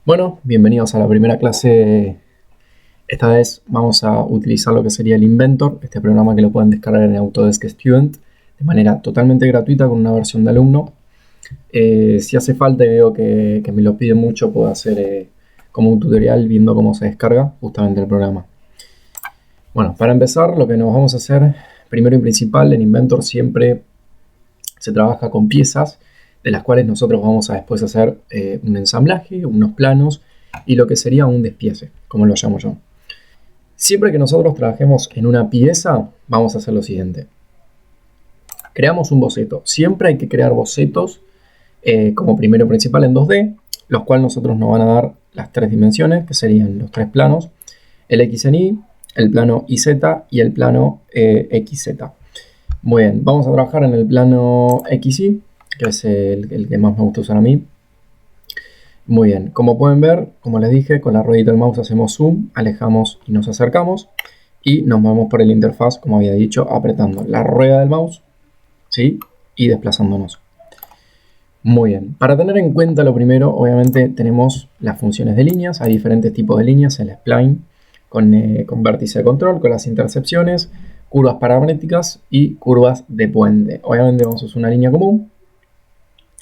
Bueno, bienvenidos a la primera clase. Esta vez vamos a utilizar lo que sería el Inventor, este programa que lo pueden descargar en Autodesk Student de manera totalmente gratuita con una versión de alumno. Si hace falta y veo que me lo piden mucho, puedo hacer como un tutorial viendo cómo se descarga justamente el programa. Bueno, para empezar, lo que nos vamos a hacer, primero y principal, en Inventor siempre se trabaja con piezas de las cuales nosotros vamos a después hacer un ensamblaje, unos planos y lo que sería un despiece, como lo llamo yo. Siempre que nosotros trabajemos en una pieza, vamos a hacer lo siguiente. Creamos un boceto. Siempre hay que crear bocetos como primero principal en 2D, los cuales nosotros nos van a dar las tres dimensiones, que serían los tres planos, el X en Y, el plano YZ y el plano XZ. Muy bien, vamos a trabajar en el plano XY, que es el que más me gusta usar a mí. Muy bien, como pueden ver, como les dije, con la ruedita del mouse hacemos zoom, alejamos y nos acercamos y nos movemos por el interfaz, como había dicho, apretando la rueda del mouse, ¿sí? Y desplazándonos. Muy bien, para tener en cuenta lo primero, obviamente tenemos las funciones de líneas, hay diferentes tipos de líneas, el spline con vértice de control, con las intercepciones, curvas paramétricas y curvas de puente. Obviamente vamos a usar una línea común,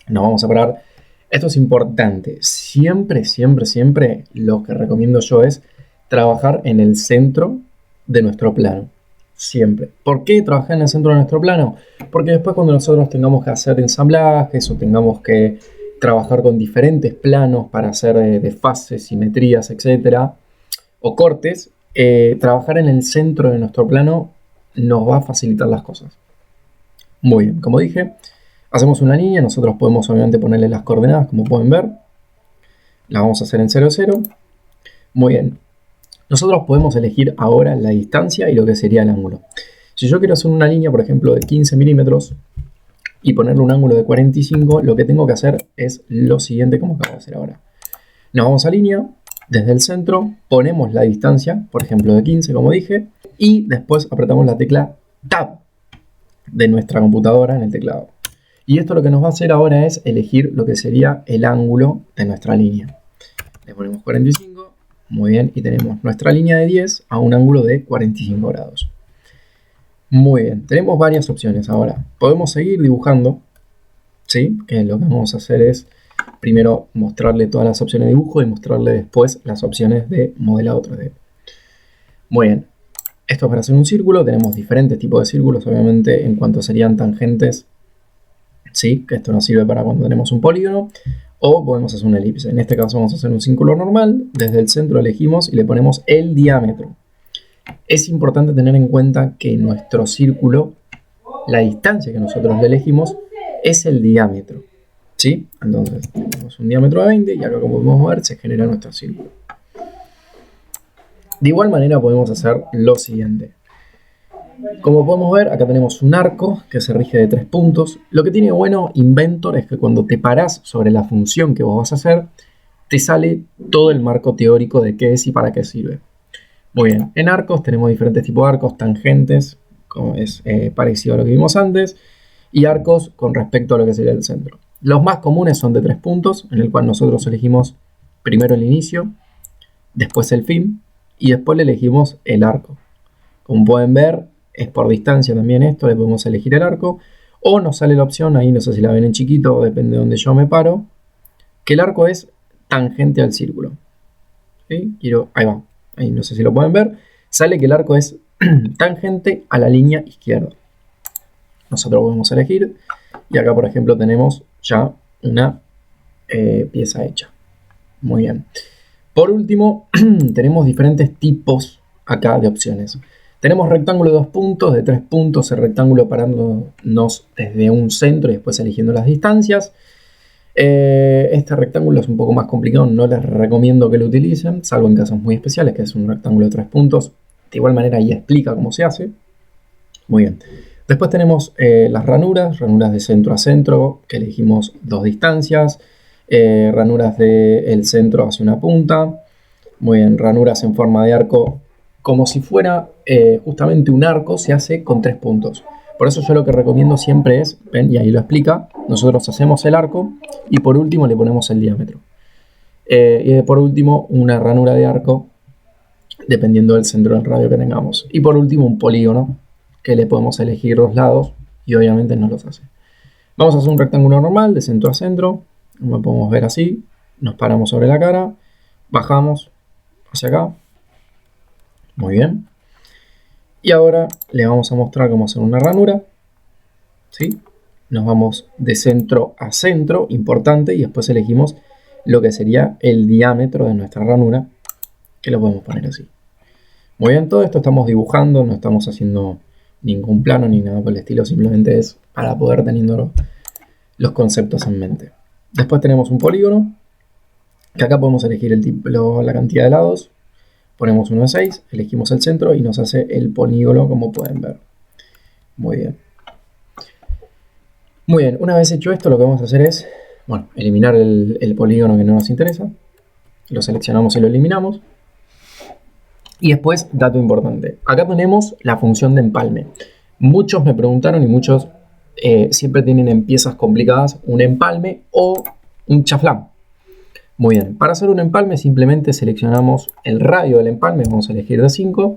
nos vamos a parar. Esto es importante, siempre lo que recomiendo yo es trabajar en el centro de nuestro plano. Siempre. ¿Por qué trabajar en el centro de nuestro plano? Porque después cuando nosotros tengamos que hacer ensamblajes o tengamos que trabajar con diferentes planos para hacer desfases, simetrías, etcétera, o cortes, trabajar en el centro de nuestro plano nos va a facilitar las cosas. Muy bien, como dije, hacemos una línea, nosotros podemos obviamente ponerle las coordenadas, como pueden ver. La vamos a hacer en 0, 0. Muy bien. Nosotros podemos elegir ahora la distancia y lo que sería el ángulo. Si yo quiero hacer una línea, por ejemplo, de 15 milímetros y ponerle un ángulo de 45, lo que tengo que hacer es lo siguiente, como acabo de hacer ahora. Nos vamos a línea, desde el centro, ponemos la distancia, por ejemplo, de 15, como dije, y después apretamos la tecla Tab de nuestra computadora en el teclado. Y esto lo que nos va a hacer ahora es elegir lo que sería el ángulo de nuestra línea. Le ponemos 45, muy bien, y tenemos nuestra línea de 10 a un ángulo de 45 grados. Muy bien, tenemos varias opciones ahora. Podemos seguir dibujando, ¿sí? Que lo que vamos a hacer es primero mostrarle todas las opciones de dibujo y mostrarle después las opciones de modelado 3D. Muy bien, esto es para hacer un círculo. Tenemos diferentes tipos de círculos, obviamente, en cuanto serían tangentes. ¿Sí? Que esto nos sirve para cuando tenemos un polígono o podemos hacer una elipse. En este caso vamos a hacer un círculo normal, desde el centro elegimos y le ponemos el diámetro. Es importante tener en cuenta que nuestro círculo, la distancia que nosotros le elegimos es el diámetro, ¿sí? Entonces tenemos un diámetro de 20 y acá, como podemos ver, se genera nuestro círculo. De igual manera podemos hacer lo siguiente. Como podemos ver, acá tenemos un arco que se rige de 3 puntos. Lo que tiene bueno Inventor es que cuando te parás sobre la función que vos vas a hacer, te sale todo el marco teórico de qué es y para qué sirve. Muy bien, en arcos tenemos diferentes tipos de arcos, tangentes, como es parecido a lo que vimos antes, y arcos con respecto a lo que sería el centro. Los más comunes son de 3 puntos, en el cual nosotros elegimos primero el inicio, después el fin, y después le elegimos el arco. Como pueden ver, es por distancia también esto, le podemos elegir el arco, o nos sale la opción, ahí no sé si la ven en chiquito, o depende de donde yo me paro, que el arco es tangente al círculo. ¿Sí? Ahí va, ahí no sé si lo pueden ver, sale que el arco es tangente a la línea izquierda. Nosotros podemos elegir, y acá por ejemplo tenemos ya una pieza hecha. Muy bien. Por último, tenemos diferentes tipos acá de opciones. Tenemos rectángulo de 2 puntos, de 3 puntos, el rectángulo parándonos desde un centro y después eligiendo las distancias. Este rectángulo es un poco más complicado, no les recomiendo que lo utilicen, salvo en casos muy especiales, que es un rectángulo de 3 puntos. De igual manera ahí explica cómo se hace. Muy bien. Después tenemos las ranuras de centro a centro, que elegimos 2 distancias. Ranuras del centro hacia una punta. Muy bien, ranuras en forma de arco, como si fuera justamente un arco, se hace con 3 puntos. Por eso yo lo que recomiendo siempre es, ven, y ahí lo explica, nosotros hacemos el arco y por último le ponemos el diámetro. Y por último, una ranura de arco, dependiendo del centro del radio que tengamos. Y por último, un polígono, que le podemos elegir los lados y obviamente nos los hace. Vamos a hacer un rectángulo normal de centro a centro, como podemos ver así. Nos paramos sobre la cara, bajamos hacia acá. Muy bien. Y ahora le vamos a mostrar cómo hacer una ranura. ¿Sí? Nos vamos de centro a centro, importante, y después elegimos lo que sería el diámetro de nuestra ranura, que lo podemos poner así. Muy bien, todo esto estamos dibujando, no estamos haciendo ningún plano ni nada por el estilo, simplemente es para poder teniendo los conceptos en mente. Después tenemos un polígono, que acá podemos elegir la cantidad de lados. Ponemos uno de 6, elegimos el centro y nos hace el polígono, como pueden ver. Muy bien. Muy bien, una vez hecho esto, lo que vamos a hacer es, bueno, eliminar el polígono que no nos interesa. Lo seleccionamos y lo eliminamos. Y después, dato importante, acá tenemos la función de empalme. Muchos me preguntaron y muchos siempre tienen en piezas complicadas un empalme o un chaflán. Muy bien, para hacer un empalme simplemente seleccionamos el radio del empalme, vamos a elegir de 5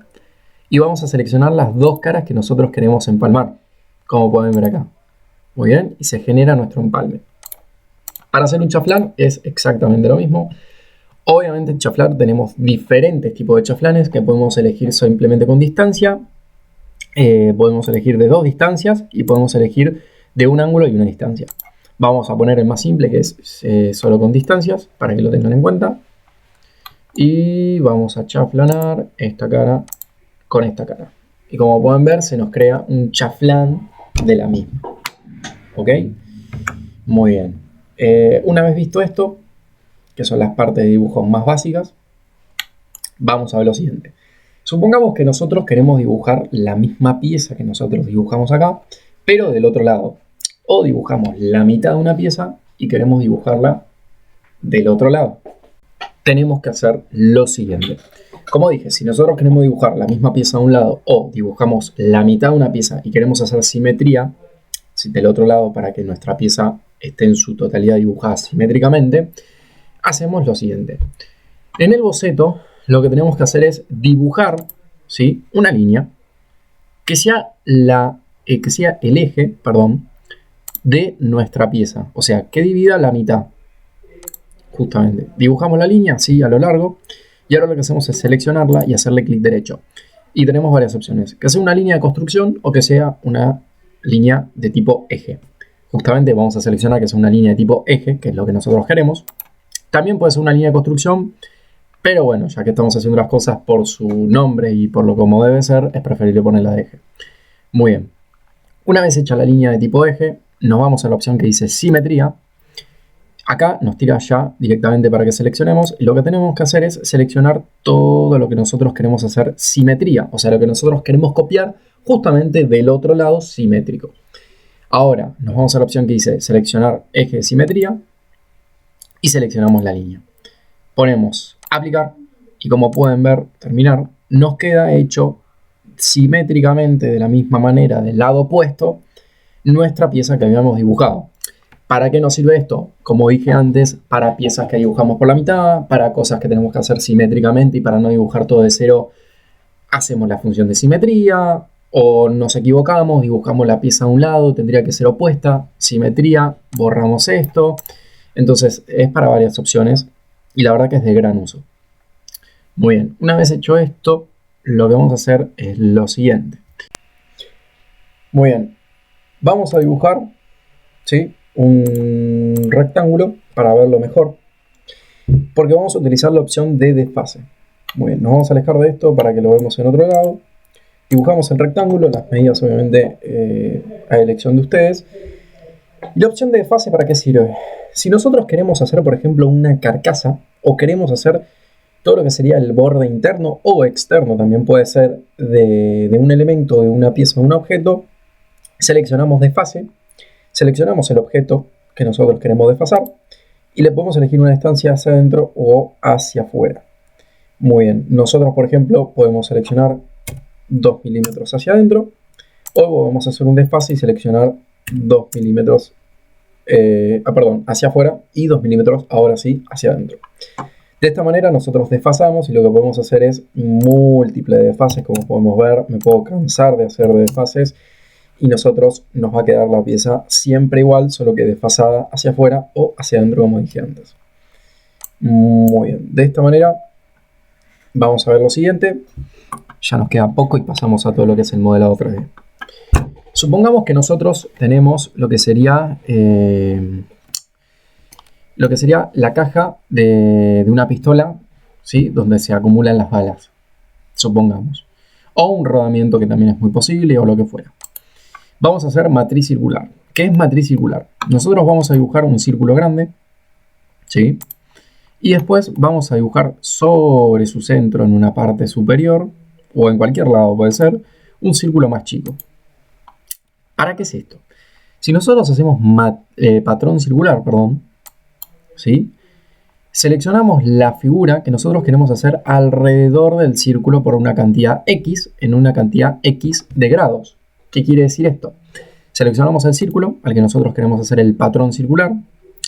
y vamos a seleccionar las dos caras que nosotros queremos empalmar, como pueden ver acá. Muy bien, y se genera nuestro empalme. Para hacer un chaflán es exactamente lo mismo. Obviamente en chaflán tenemos diferentes tipos de chaflanes que podemos elegir simplemente con distancia. Podemos elegir de 2 distancias y podemos elegir de un ángulo y una distancia. Vamos a poner el más simple, que es solo con distancias, para que lo tengan en cuenta. Y vamos a chaflanar esta cara con esta cara. Y como pueden ver, se nos crea un chaflán de la misma. ¿Ok? Muy bien. Una vez visto esto, que son las partes de dibujo más básicas, vamos a ver lo siguiente. Supongamos que nosotros queremos dibujar la misma pieza que nosotros dibujamos acá, pero del otro lado. O dibujamos la mitad de una pieza y queremos dibujarla del otro lado. Tenemos que hacer lo siguiente. Como dije, si nosotros queremos dibujar la misma pieza de un lado o dibujamos la mitad de una pieza y queremos hacer simetría del otro lado para que nuestra pieza esté en su totalidad dibujada simétricamente, hacemos lo siguiente. En el boceto lo que tenemos que hacer es dibujar, ¿sí?, una línea que sea el eje, de nuestra pieza. O sea, que divida la mitad. Justamente. Dibujamos la línea así a lo largo y ahora lo que hacemos es seleccionarla y hacerle clic derecho. Y tenemos varias opciones. Que sea una línea de construcción o que sea una línea de tipo eje. Justamente vamos a seleccionar que sea una línea de tipo eje, que es lo que nosotros queremos. También puede ser una línea de construcción, pero bueno, ya que estamos haciendo las cosas por su nombre y por lo como debe ser, es preferible ponerla de eje. Muy bien. Una vez hecha la línea de tipo eje, nos vamos a la opción que dice simetría. Acá nos tira ya directamente para que seleccionemos. Y lo que tenemos que hacer es seleccionar todo lo que nosotros queremos hacer simetría. O sea, lo que nosotros queremos copiar justamente del otro lado simétrico. Ahora nos vamos a la opción que dice seleccionar eje de simetría. Y seleccionamos la línea. Ponemos aplicar y como pueden ver, terminar, nos queda hecho simétricamente de la misma manera del lado opuesto nuestra pieza que habíamos dibujado. ¿Para qué nos sirve esto? Como dije antes, para piezas que dibujamos por la mitad, para cosas que tenemos que hacer simétricamente y para no dibujar todo de cero, hacemos la función de simetría, o nos equivocamos, dibujamos la pieza a un lado, tendría que ser opuesta, simetría, borramos esto. Entonces es para varias opciones y la verdad que es de gran uso. Muy bien, una vez hecho esto, lo que vamos a hacer es lo siguiente. Muy bien, vamos a dibujar, ¿sí?, un rectángulo para verlo mejor, porque vamos a utilizar la opción de desfase. Muy bien, nos vamos a alejar de esto para que lo veamos en otro lado. Dibujamos el rectángulo, las medidas obviamente a elección de ustedes. ¿Y la opción de desfase para qué sirve? Si nosotros queremos hacer, por ejemplo, una carcasa o queremos hacer todo lo que sería el borde interno o externo, también puede ser de un elemento, de una pieza o de un objeto, seleccionamos desfase, seleccionamos el objeto que nosotros queremos desfasar y le podemos elegir una distancia hacia adentro o hacia afuera. Muy bien, nosotros por ejemplo podemos seleccionar 2 milímetros hacia adentro o podemos hacer un desfase y seleccionar 2 milímetros hacia afuera y 2 milímetros ahora sí hacia adentro. De esta manera nosotros desfasamos y lo que podemos hacer es múltiple de desfases, como podemos ver. Me puedo cansar de hacer desfases y nosotros nos va a quedar la pieza siempre igual, solo que desfasada hacia afuera o hacia adentro, como dije antes. Muy bien, de esta manera vamos a ver lo siguiente. Ya nos queda poco y pasamos a todo lo que es el modelado 3D. Supongamos que nosotros tenemos lo que sería la caja de una pistola, ¿sí? Donde se acumulan las balas, supongamos. O un rodamiento, que también es muy posible, o lo que fuera. Vamos a hacer matriz circular. ¿Qué es matriz circular? Nosotros vamos a dibujar un círculo grande, ¿sí? Y después vamos a dibujar sobre su centro, en una parte superior, o en cualquier lado puede ser, un círculo más chico. ¿Para qué es esto? Si nosotros hacemos patrón circular, ¿sí? Seleccionamos la figura que nosotros queremos hacer alrededor del círculo por una cantidad X en una cantidad X de grados. ¿Qué quiere decir esto? Seleccionamos el círculo al que nosotros queremos hacer el patrón circular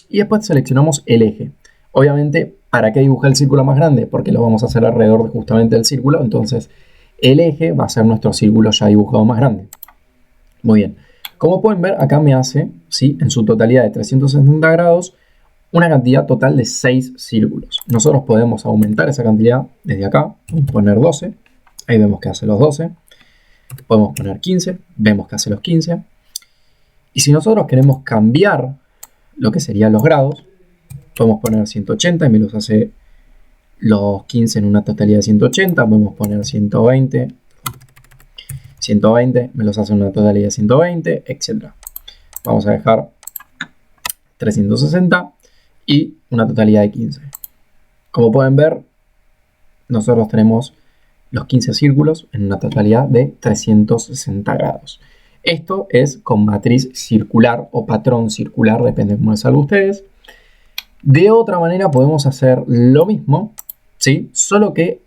y después seleccionamos el eje. Obviamente, ¿para qué dibujar el círculo más grande? Porque lo vamos a hacer alrededor justamente del círculo, entonces el eje va a ser nuestro círculo ya dibujado más grande. Muy bien. Como pueden ver, acá me hace, ¿sí? En su totalidad de 360 grados, una cantidad total de 6 círculos. Nosotros podemos aumentar esa cantidad desde acá. Podemos poner 12. Ahí vemos que hace los 12. Podemos poner 15. Vemos que hace los 15. Y si nosotros queremos cambiar lo que serían los grados, podemos poner 180 y me los hace los 15 en una totalidad de 180. Podemos poner 120. 120 me los hace en una totalidad de 120, etc. Vamos a dejar 360 y una totalidad de 15. Como pueden ver, nosotros tenemos los 15 círculos en una totalidad de 360 grados. Esto es con matriz circular o patrón circular, depende de cómo les salga a ustedes. De otra manera podemos hacer lo mismo, ¿sí? Solo que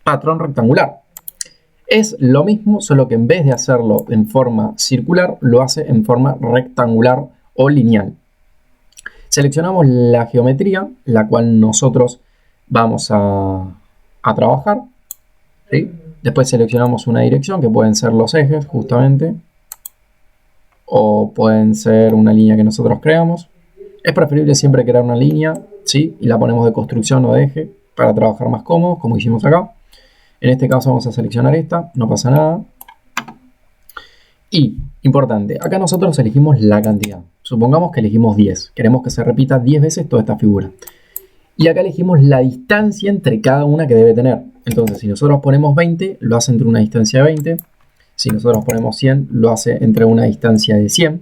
patrón rectangular. Es lo mismo, solo que en vez de hacerlo en forma circular, lo hace en forma rectangular o lineal. Seleccionamos la geometría, la cual nosotros vamos a trabajar, ¿sí? Después seleccionamos una dirección, que pueden ser los ejes, justamente. O pueden ser una línea que nosotros creamos. Es preferible siempre crear una línea, ¿sí? Y la ponemos de construcción o de eje, para trabajar más cómodos, como hicimos acá. En este caso vamos a seleccionar esta, no pasa nada. Y, importante, acá nosotros elegimos la cantidad. Supongamos que elegimos 10. Queremos que se repita 10 veces toda esta figura. Y acá elegimos la distancia entre cada una que debe tener. Entonces, si nosotros ponemos 20, lo hace entre una distancia de 20. Si nosotros ponemos 100, lo hace entre una distancia de 100.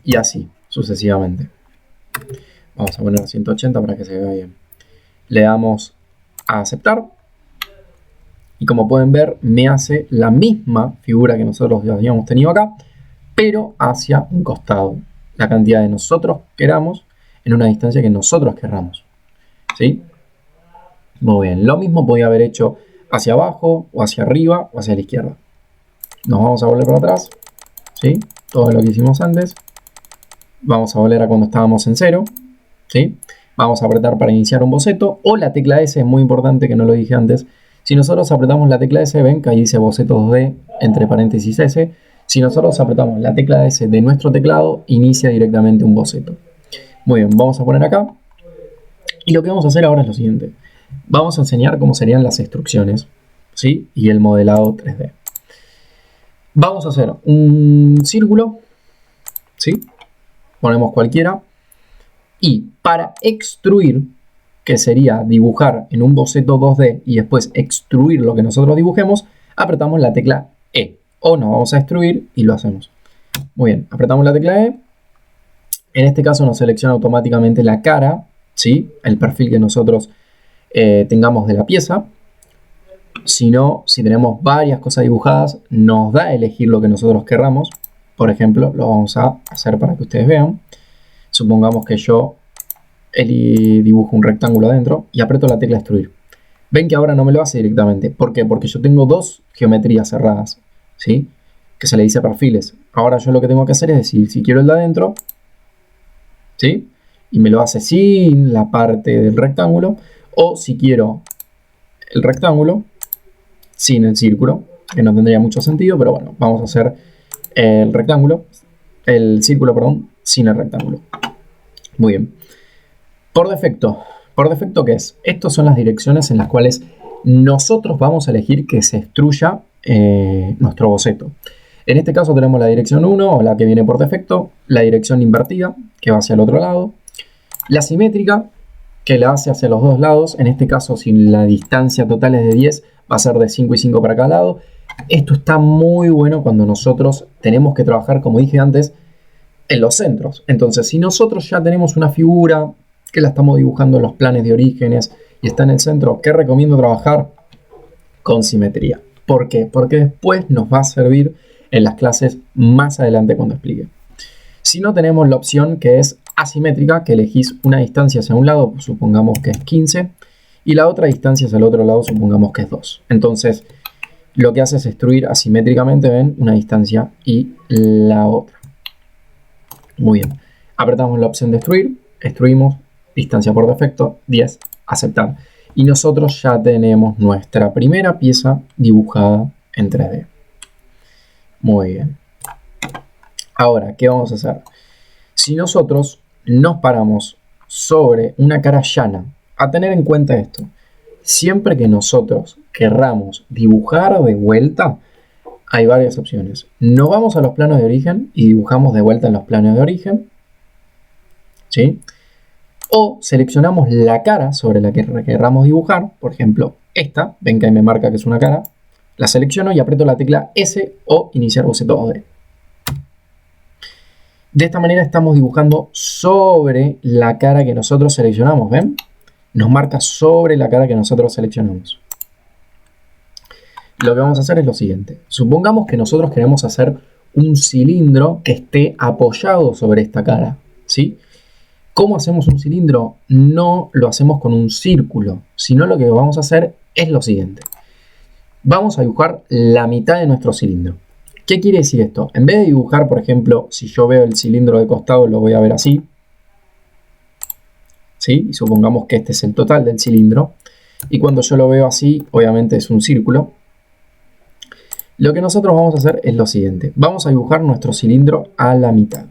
Y así, sucesivamente. Vamos a poner 180 para que se vea bien. Le damos a aceptar. Y como pueden ver, me hace la misma figura que nosotros ya habíamos tenido acá, pero hacia un costado. La cantidad de nosotros queramos en una distancia que nosotros querramos. ¿Sí? Muy bien. Lo mismo podía haber hecho hacia abajo, o hacia arriba, o hacia la izquierda. Nos vamos a volver para atrás. ¿Sí? Todo lo que hicimos antes. Vamos a volver a cuando estábamos en 0. ¿Sí? Vamos a apretar para iniciar un boceto. O la tecla S, es muy importante que no lo dije antes. Si nosotros apretamos la tecla S, ven que ahí dice boceto 2D, entre paréntesis S. Si nosotros apretamos la tecla S de nuestro teclado, inicia directamente un boceto. Muy bien, vamos a poner acá. Y lo que vamos a hacer ahora es lo siguiente. Vamos a enseñar cómo serían las instrucciones, ¿sí? Y el modelado 3D. Vamos a hacer un círculo, ¿sí? Ponemos cualquiera. Y para extruir, que sería dibujar en un boceto 2D y después extruir lo que nosotros dibujemos, apretamos la tecla E. O nos vamos a extruir y lo hacemos. Muy bien, apretamos la tecla E. En este caso nos selecciona automáticamente la cara, ¿sí? El perfil que nosotros tengamos de la pieza. Si no, si tenemos varias cosas dibujadas, nos da a elegir lo que nosotros querramos. Por ejemplo, lo vamos a hacer para que ustedes vean. Supongamos que yo dibujo un rectángulo adentro y aprieto la tecla extruir. Ven que ahora no me lo hace directamente. ¿Por qué? Porque yo tengo dos geometrías cerradas, ¿sí? Que se le dice perfiles. Ahora yo lo que tengo que hacer es decir, si quiero el de adentro, ¿sí? y me lo hace sin la parte del rectángulo, o si quiero el rectángulo sin el círculo, que no tendría mucho sentido, pero bueno, vamos a hacer el círculo, perdón, sin el rectángulo. Muy bien. Por defecto, ¿qué es? Estas son las direcciones en las cuales nosotros vamos a elegir que se extruya nuestro boceto. En este caso tenemos la dirección 1, o la que viene por defecto, la dirección invertida, que va hacia el otro lado, la simétrica, que la hace hacia los dos lados. En este caso, si la distancia total es de 10, va a ser de 5 y 5 para cada lado. Esto está muy bueno cuando nosotros tenemos que trabajar, como dije antes, en los centros. Entonces, si nosotros ya tenemos una figura que la estamos dibujando en los planes de orígenes y está en el centro, ¿qué recomiendo trabajar? Con simetría. ¿Por qué? Porque después nos va a servir en las clases más adelante cuando explique. Si no, tenemos la opción que es asimétrica, que elegís una distancia hacia un lado, supongamos que es 15, y la otra distancia hacia el otro lado, supongamos que es 2. Entonces, lo que hace es extruir asimétricamente, ven, una distancia y la otra. Muy bien. Apretamos la opción de extruir, extruimos, distancia por defecto, 10, aceptar. Y nosotros ya tenemos nuestra primera pieza dibujada en 3D. Muy bien. Ahora, ¿qué vamos a hacer? Si nosotros nos paramos sobre una cara llana, a tener en cuenta esto, siempre que nosotros querramos dibujar de vuelta, hay varias opciones. Nos vamos a los planos de origen y dibujamos de vuelta en los planos de origen, ¿sí? O seleccionamos la cara sobre la que querramos dibujar, por ejemplo, esta, ven que ahí me marca que es una cara, la selecciono y aprieto la tecla S o iniciar boceto 2D. De esta manera estamos dibujando sobre la cara que nosotros seleccionamos, ¿ven? Nos marca sobre la cara que nosotros seleccionamos. Lo que vamos a hacer es lo siguiente. Supongamos que nosotros queremos hacer un cilindro que esté apoyado sobre esta cara, ¿sí? ¿Cómo hacemos un cilindro? No lo hacemos con un círculo, sino lo que vamos a hacer es lo siguiente. Vamos a dibujar la mitad de nuestro cilindro. ¿Qué quiere decir esto? En vez de dibujar, por ejemplo, si yo veo el cilindro de costado, lo voy a ver así, ¿sí? Y supongamos que este es el total del cilindro. Y cuando yo lo veo así, obviamente es un círculo. Lo que nosotros vamos a hacer es lo siguiente. Vamos a dibujar nuestro cilindro a la mitad.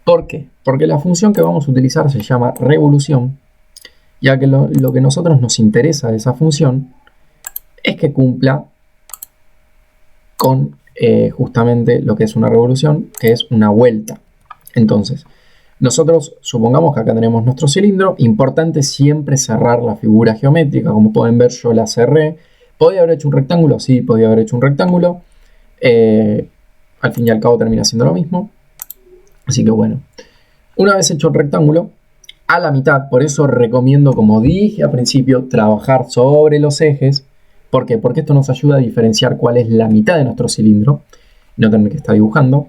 ¿Por qué? Porque la función que vamos a utilizar se llama revolución, ya que lo que a nosotros nos interesa de esa función es que cumpla con justamente lo que es una revolución, que es una vuelta. Entonces, nosotros supongamos que acá tenemos nuestro cilindro. Importante siempre cerrar la figura geométrica. Como pueden ver, yo la cerré. ¿Podría haber hecho un rectángulo? Sí, podría haber hecho un rectángulo. Al fin y al cabo termina siendo lo mismo. Así que bueno, una vez hecho el rectángulo, a la mitad, por eso recomiendo, como dije al principio, trabajar sobre los ejes. ¿Por qué? Porque esto nos ayuda a diferenciar cuál es la mitad de nuestro cilindro y no tener que estar dibujando.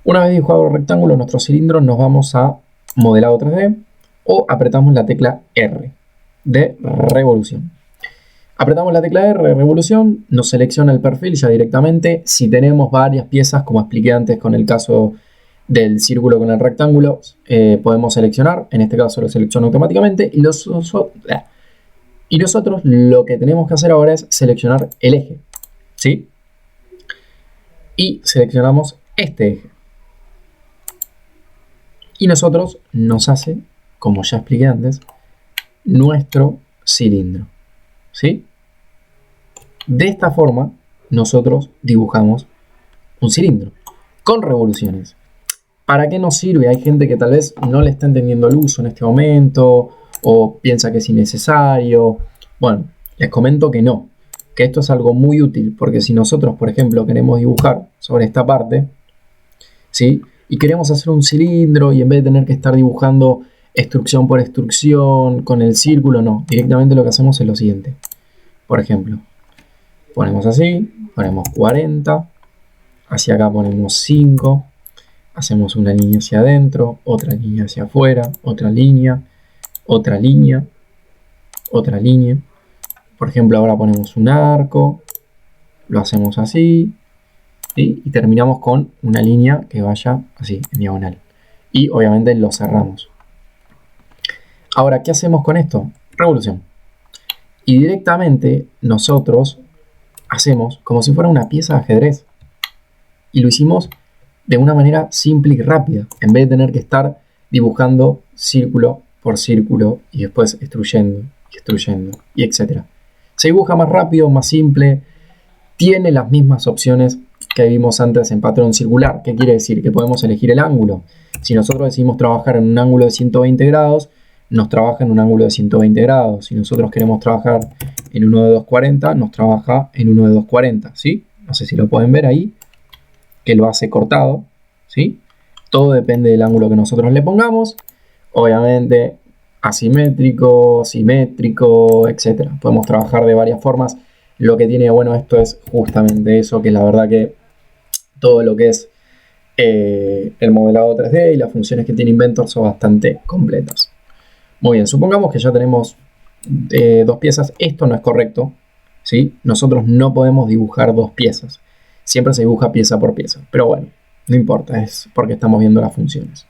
Una vez dibujado el rectángulo, nuestro cilindro, nos vamos a modelado 3D o apretamos la tecla R de revolución. Apretamos la tecla R de revolución, nos selecciona el perfil ya directamente. Si tenemos varias piezas, como expliqué antes con el caso del círculo con el rectángulo, podemos seleccionar. En este caso lo selecciona automáticamente y nosotros lo que tenemos que hacer ahora es seleccionar el eje, ¿sí? Y seleccionamos este eje. Y nosotros nos hace, como ya expliqué antes, nuestro cilindro, ¿sí? De esta forma nosotros dibujamos un cilindro con revoluciones. ¿Para qué nos sirve? Hay gente que tal vez no le está entendiendo el uso en este momento o piensa que es innecesario. Bueno, les comento que no, que esto es algo muy útil, porque si nosotros, por ejemplo, queremos dibujar sobre esta parte, ¿sí? Y queremos hacer un cilindro y en vez de tener que estar dibujando extrusión por extrusión con el círculo, no, directamente lo que hacemos es lo siguiente. Por ejemplo, ponemos así, ponemos 40, hacia acá ponemos 5, hacemos una línea hacia adentro, otra línea hacia afuera, otra línea, otra línea, otra línea. Por ejemplo, ahora ponemos un arco, lo hacemos así, ¿sí? Y terminamos con una línea que vaya así, en diagonal. y obviamente lo cerramos. Ahora, ¿qué hacemos con esto? Revolución. Y directamente nosotros hacemos como si fuera una pieza de ajedrez. Y lo hicimos de una manera simple y rápida, en vez de tener que estar dibujando círculo por círculo y después extruyendo y etc. Se dibuja más rápido, más simple, tiene las mismas opciones que vimos antes en patrón circular. ¿Qué quiere decir? Que podemos elegir el ángulo. Si nosotros decidimos trabajar en un ángulo de 120 grados, nos trabaja en un ángulo de 120 grados. Si nosotros queremos trabajar en uno de 240, nos trabaja en uno de 240, ¿sí? No sé si lo pueden ver ahí, que lo hace cortado, ¿sí? Todo depende del ángulo que nosotros le pongamos. Obviamente, asimétrico, simétrico, etc. Podemos trabajar de varias formas. Lo que tiene bueno esto es justamente eso, que la verdad que todo lo que es el modelado 3D y las funciones que tiene Inventor son bastante completas. Muy bien, supongamos que ya tenemos dos piezas. Esto no es correcto, ¿sí? Nosotros no podemos dibujar dos piezas. Siempre se dibuja pieza por pieza. Pero bueno, no importa, es porque estamos viendo las funciones.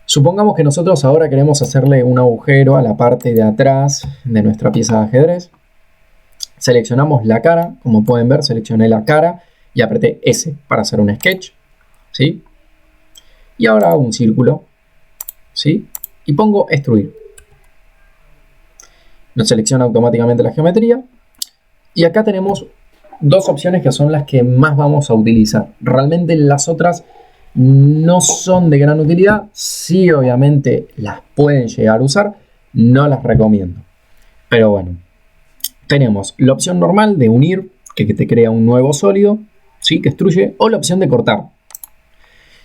Supongamos que nosotros ahora queremos hacerle un agujero a la parte de atrás de nuestra pieza de ajedrez. Seleccionamos la cara, como pueden ver, seleccioné la cara y apreté S para hacer un sketch, ¿sí? Y ahora hago un círculo, ¿sí? Y pongo extruir. Nos selecciona automáticamente la geometría. Y acá tenemos dos opciones que son las que más vamos a utilizar. Realmente las otras no son de gran utilidad. Sí, obviamente las pueden llegar a usar. No las recomiendo. Pero bueno. Tenemos la opción normal de unir, que te crea un nuevo sólido, ¿sí? Que extruye. O la opción de cortar.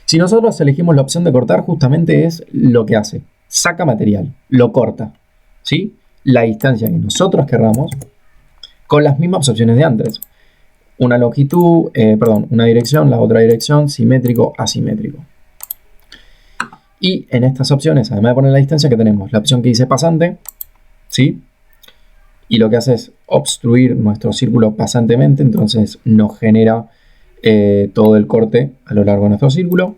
Si nosotros elegimos la opción de cortar, justamente es lo que hace. Saca material, lo corta, ¿sí? La distancia que nosotros querramos con las mismas opciones de antes. Una longitud, una dirección, la otra dirección, simétrico, asimétrico. Y en estas opciones, además de poner la distancia, que tenemos la opción que dice pasante, ¿sí? Y lo que hace es obstruir nuestro círculo pasantemente, entonces nos genera todo el corte a lo largo de nuestro círculo.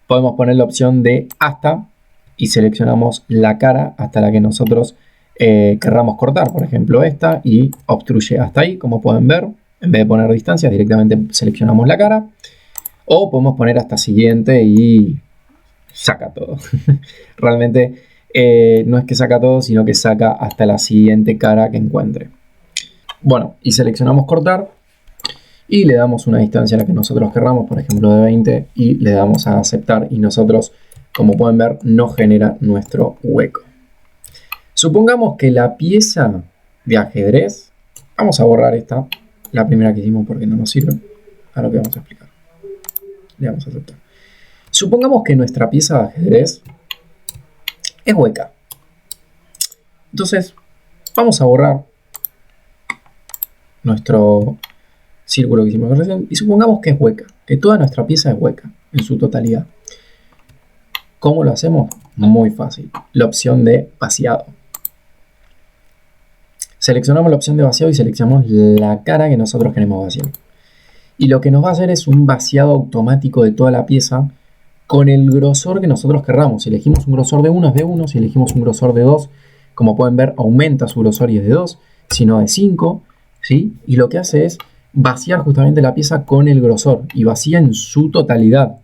Podemos poner la opción de hasta y seleccionamos la cara hasta la que nosotros querramos cortar, por ejemplo esta, y obstruye hasta ahí, como pueden ver. En vez de poner distancias, directamente seleccionamos la cara. O podemos poner hasta siguiente y saca todo. Realmente no es que saca todo, sino que saca hasta la siguiente cara que encuentre. Bueno, y seleccionamos cortar y le damos una distancia a la que nosotros querramos, por ejemplo de 20, y le damos a aceptar y nosotros, como pueden ver, nos genera nuestro hueco. Supongamos que la pieza de ajedrez, vamos a borrar esta, la primera que hicimos porque no nos sirve, a lo que vamos a explicar. Le damos a aceptar. Supongamos que nuestra pieza de ajedrez es hueca. Entonces, vamos a borrar nuestro círculo que hicimos recién y supongamos que es hueca, que toda nuestra pieza es hueca en su totalidad. ¿Cómo lo hacemos? Muy fácil. La opción de vaciado. Seleccionamos la opción de vaciado y seleccionamos la cara que nosotros queremos vaciar. Y lo que nos va a hacer es un vaciado automático de toda la pieza con el grosor que nosotros querramos. Si elegimos un grosor de 1 es de 1, si elegimos un grosor de 2, como pueden ver, aumenta su grosor y es de 2, sino de 5, ¿sí? Y lo que hace es vaciar justamente la pieza con el grosor y vacía en su totalidad,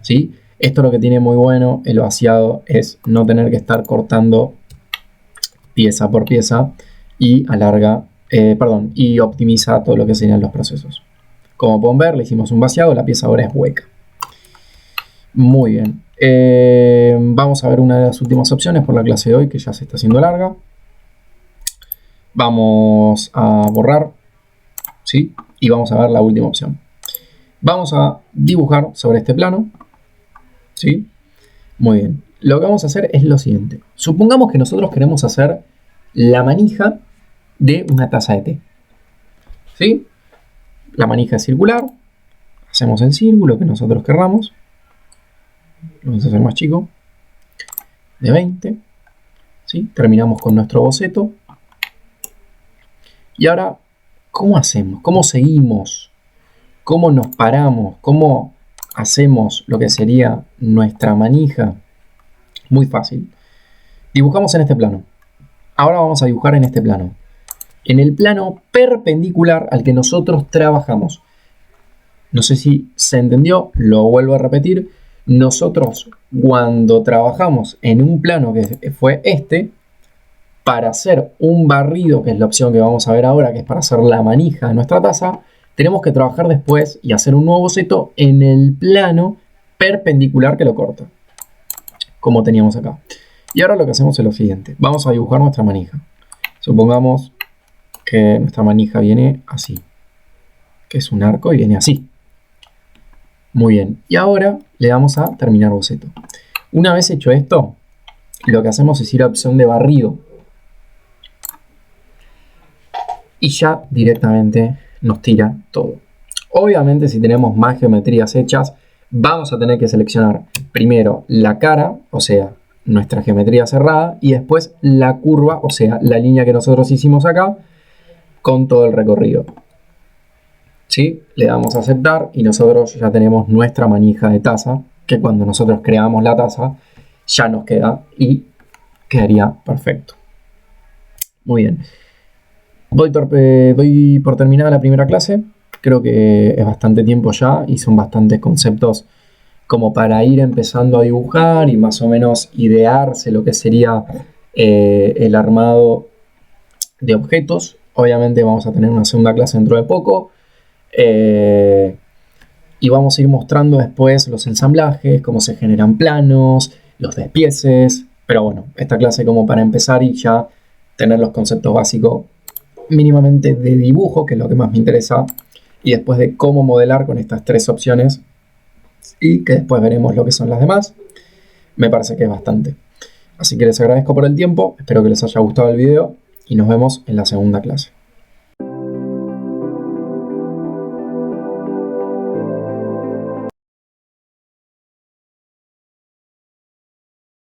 ¿sí? Esto lo que tiene muy bueno el vaciado es no tener que estar cortando pieza por pieza y y optimiza todo lo que serían los procesos. Como pueden ver, le hicimos un vaciado, la pieza ahora es hueca. Muy bien. Vamos a ver una de las últimas opciones por la clase de hoy, que ya se está haciendo larga. Vamos a borrar, ¿sí? Y vamos a ver la última opción. Vamos a dibujar sobre este plano, ¿sí? Muy bien. Lo que vamos a hacer es lo siguiente. Supongamos que nosotros queremos hacer la manija de una taza de té, ¿sí? La manija es circular. Hacemos el círculo que nosotros querramos. Lo vamos a hacer más chico, de 20, ¿sí? Terminamos con nuestro boceto. Y ahora, ¿cómo hacemos? ¿Cómo seguimos? ¿Cómo nos paramos? ¿Cómo hacemos lo que sería nuestra manija. Muy fácil. Dibujamos en este plano. Ahora vamos a dibujar en este plano. En el plano perpendicular al que nosotros trabajamos. No sé si se entendió, lo vuelvo a repetir. Nosotros cuando trabajamos en un plano que fue este, para hacer un barrido, que es la opción que vamos a ver ahora, que es para hacer la manija de nuestra taza, tenemos que trabajar después y hacer un nuevo boceto en el plano perpendicular que lo corta, como teníamos acá. Y ahora lo que hacemos es lo siguiente. Vamos a dibujar nuestra manija. Supongamos que nuestra manija viene así, que es un arco y viene así. Muy bien. Y ahora le damos a terminar boceto. Una vez hecho esto, lo que hacemos es ir a opción de barrido. Y ya directamente nos tira todo. Obviamente, si tenemos más geometrías hechas, vamos a tener que seleccionar primero la cara, o sea, nuestra geometría cerrada, y después la curva, o sea, la línea que nosotros hicimos acá, con todo el recorrido. ¿Sí? Le damos a aceptar y nosotros ya tenemos nuestra manija de taza, que cuando nosotros creamos la taza, ya nos queda y quedaría perfecto. Muy bien. Doy por terminada la primera clase. Creo que es bastante tiempo ya y son bastantes conceptos como para ir empezando a dibujar y más o menos idearse lo que sería el armado de objetos. Obviamente vamos a tener una segunda clase dentro de poco y vamos a ir mostrando después los ensamblajes, cómo se generan planos, los despieces. Pero bueno, esta clase como para empezar y ya tener los conceptos básicos mínimamente de dibujo, que es lo que más me interesa, y después de cómo modelar con estas tres opciones y que después veremos lo que son las demás. Me parece que es bastante. Así que les agradezco por el tiempo, espero que les haya gustado el video y nos vemos en la segunda clase.